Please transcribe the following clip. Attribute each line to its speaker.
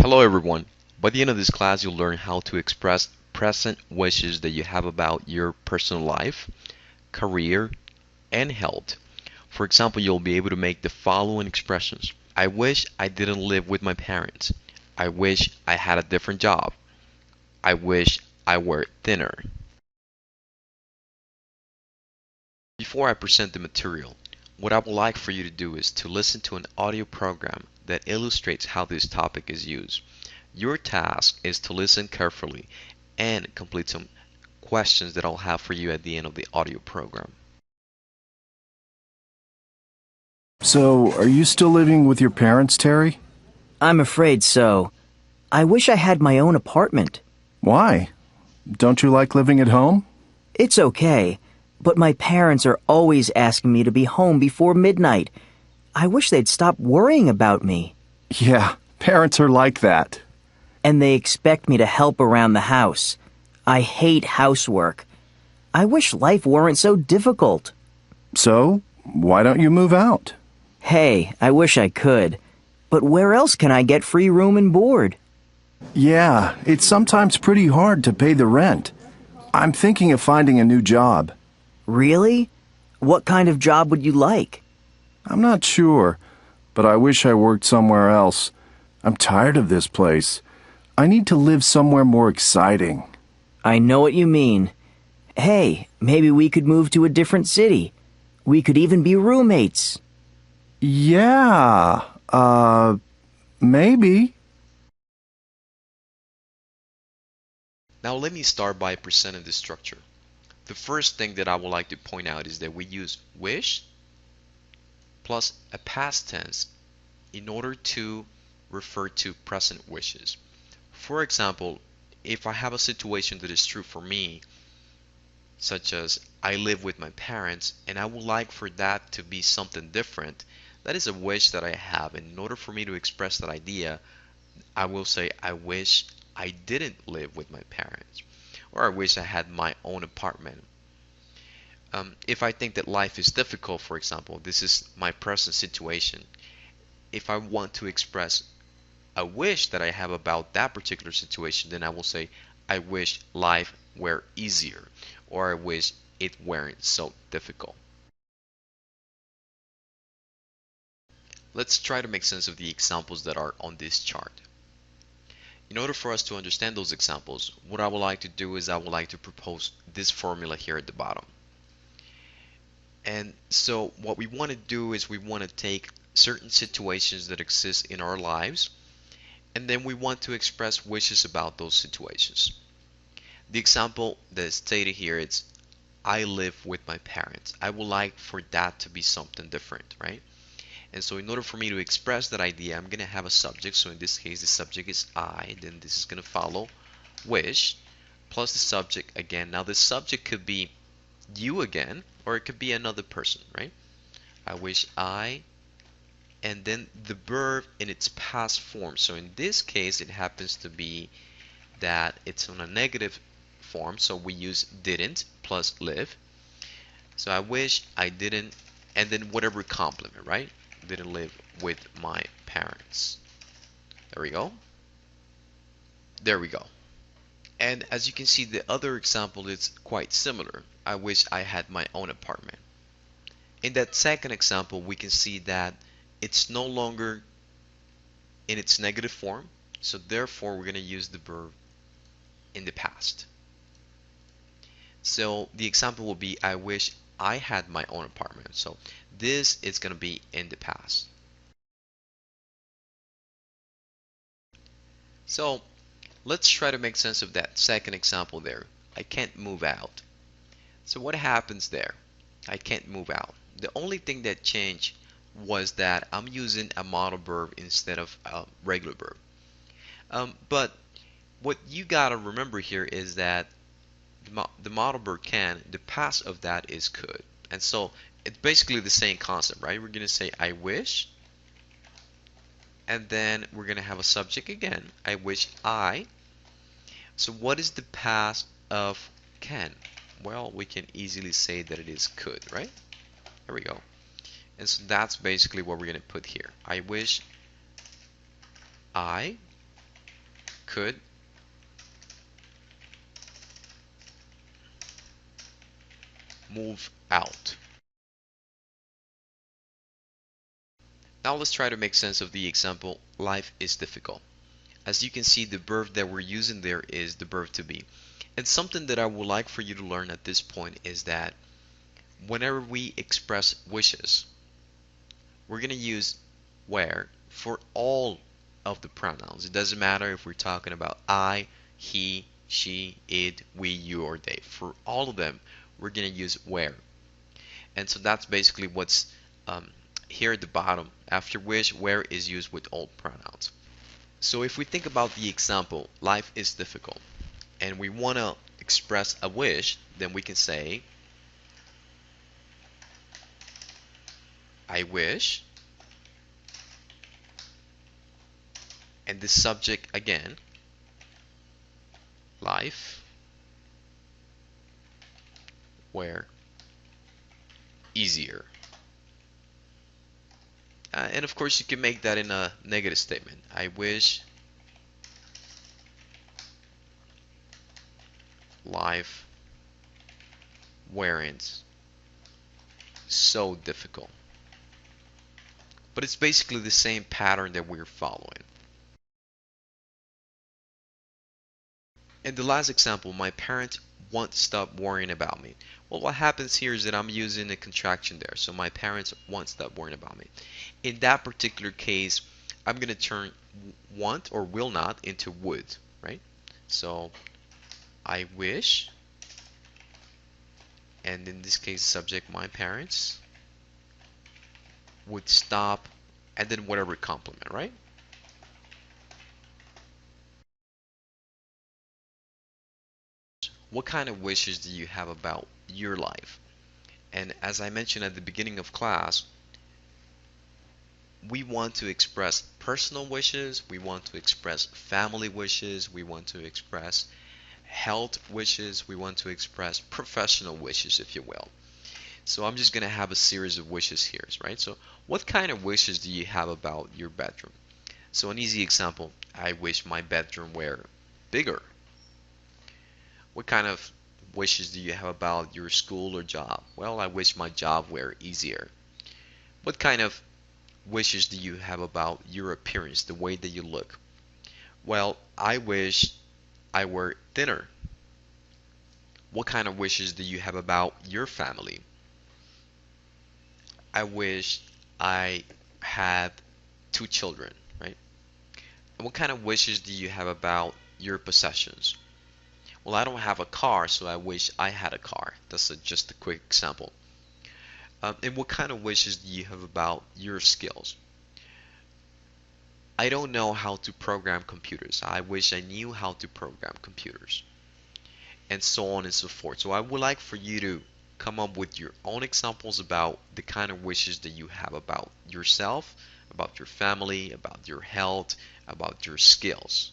Speaker 1: Hello everyone. By the end of this class, you'll learn how to express present wishes that you have about your personal life, career, and health. For example, you'll be able to make the following expressions. I wish I didn't live with my parents. I wish I had a different job. I wish I were thinner. Before I present the material, what I would like for you to do is to listen to an audio program that illustrates how this topic is used. Your task is to listen carefully and complete some questions that I'll have for you at the end of the audio program.
Speaker 2: So, are you still living with your parents, Terry?
Speaker 3: I'm afraid so. I wish I had my own apartment.
Speaker 2: Why? Don't you like living at home?
Speaker 3: It's okay, but my parents are always asking me to be home before midnight. I wish they'd stop worrying about me.
Speaker 2: Yeah, parents are like that.
Speaker 3: And they expect me to help around the house. I hate housework. I wish life weren't so difficult.
Speaker 2: So, why don't you move out?
Speaker 3: Hey, I wish I could. But where else can I get free room and board?
Speaker 2: Yeah, it's sometimes pretty hard to pay the rent. I'm thinking of finding a new job.
Speaker 3: Really? What kind of job would you like?
Speaker 2: I'm not sure, but I wish I worked somewhere else. I'm tired of this place. I need to live somewhere more exciting.
Speaker 3: I know what you mean. Hey, maybe we could move to a different city. We could even be roommates.
Speaker 2: Yeah, maybe.
Speaker 1: Now let me start by presenting the structure. The first thing that I would like to point out is that we use wish plus a past tense in order to refer to present wishes. For example, if I have a situation that is true for me, such as I live with my parents and I would like for that to be something different, that is a wish that I have. And in order for me to express that idea, I will say, I wish I didn't live with my parents, or I wish I had my own apartment. If I think that life is difficult, for example, this is my present situation. If I want to express a wish that I have about that particular situation, then I will say, I wish life were easier, or I wish it weren't so difficult. Let's try to make sense of the examples that are on this chart. In order for us to understand those examples, what I would like to do is I would like to propose this formula here at the bottom. And so what we want to do is we want to take certain situations that exist in our lives, and then we want to express wishes about those situations. The example that is stated here is I live with my parents. I would like for that to be something different, right? And so in order for me to express that idea, I'm going to have a subject. So in this case, the subject is I. Then this is going to follow wish plus the subject again. Now the subject could be you again, or it could be another person, right? I wish I, and then the verb in its past form. So in this case, it happens to be that it's on a negative form. So we use didn't plus live. So I wish I didn't, and then whatever complement, right? Didn't live with my parents. There we go. There we go. And as you can see, the other example is quite similar. I wish I had my own apartment. In that second example, we can see that it's no longer in its negative form. So therefore, we're going to use the verb in the past. So the example will be, I wish I had my own apartment. So this is going to be in the past. So let's try to make sense of that second example there. I can't move out. So what happens there? I can't move out. The only thing that changed was that I'm using a modal verb instead of a regular verb. But what you gotta remember here is that the modal verb can, the past of that is could. And so it's basically the same concept, right? We're gonna say I wish, and then we're gonna have a subject again. I wish I. So what is the past of can? Well, we can easily say that it is could, right? There we go. And so that's basically what we're going to put here. I wish I could move out. Now let's try to make sense of the example, life is difficult. As you can see, the verb that we're using there is the verb to be. And something that I would like for you to learn at this point is that whenever we express wishes, we're going to use where for all of the pronouns. It doesn't matter if we're talking about I, he, she, it, we, you, or they. For all of them, we're going to use where. And so that's basically what's here at the bottom. After which, where is used with all pronouns. So if we think about the example, life is difficult, and we want to express a wish, then we can say, I wish, and the subject again, life, where easier. And of course, you can make that in a negative statement. I wish life weren't so difficult. But it's basically the same pattern that we're following. In the last example, my parents won't stop worrying about me. Well, what happens here is that I'm using a contraction there. So my parents won't stop worrying about me. In that particular case, I'm going to turn want or will not into would, right? So I wish, and in this case, subject my parents would stop, and then whatever complement, right? What kind of wishes do you have about your life? And as I mentioned at the beginning of class, we want to express personal wishes, we want to express family wishes, we want to express health wishes, we want to express professional wishes, if you will. So I'm just going to have a series of wishes here, right? So what kind of wishes do you have about your bedroom? So an easy example, I wish my bedroom were bigger. What kind of wishes do you have about your school or job? Well, I wish my job were easier. What kind of wishes do you have about your appearance, the way that you look? Well, I wish I were thinner. What kind of wishes do you have about your family? I wish I had 2 children, right? And what kind of wishes do you have about your possessions? Well, I don't have a car, so I wish I had a car. That's just a quick example. And what kind of wishes do you have about your skills? I don't know how to program computers. I wish I knew how to program computers. And so on and so forth. So I would like for you to come up with your own examples about the kind of wishes that you have about yourself, about your family, about your health, about your skills.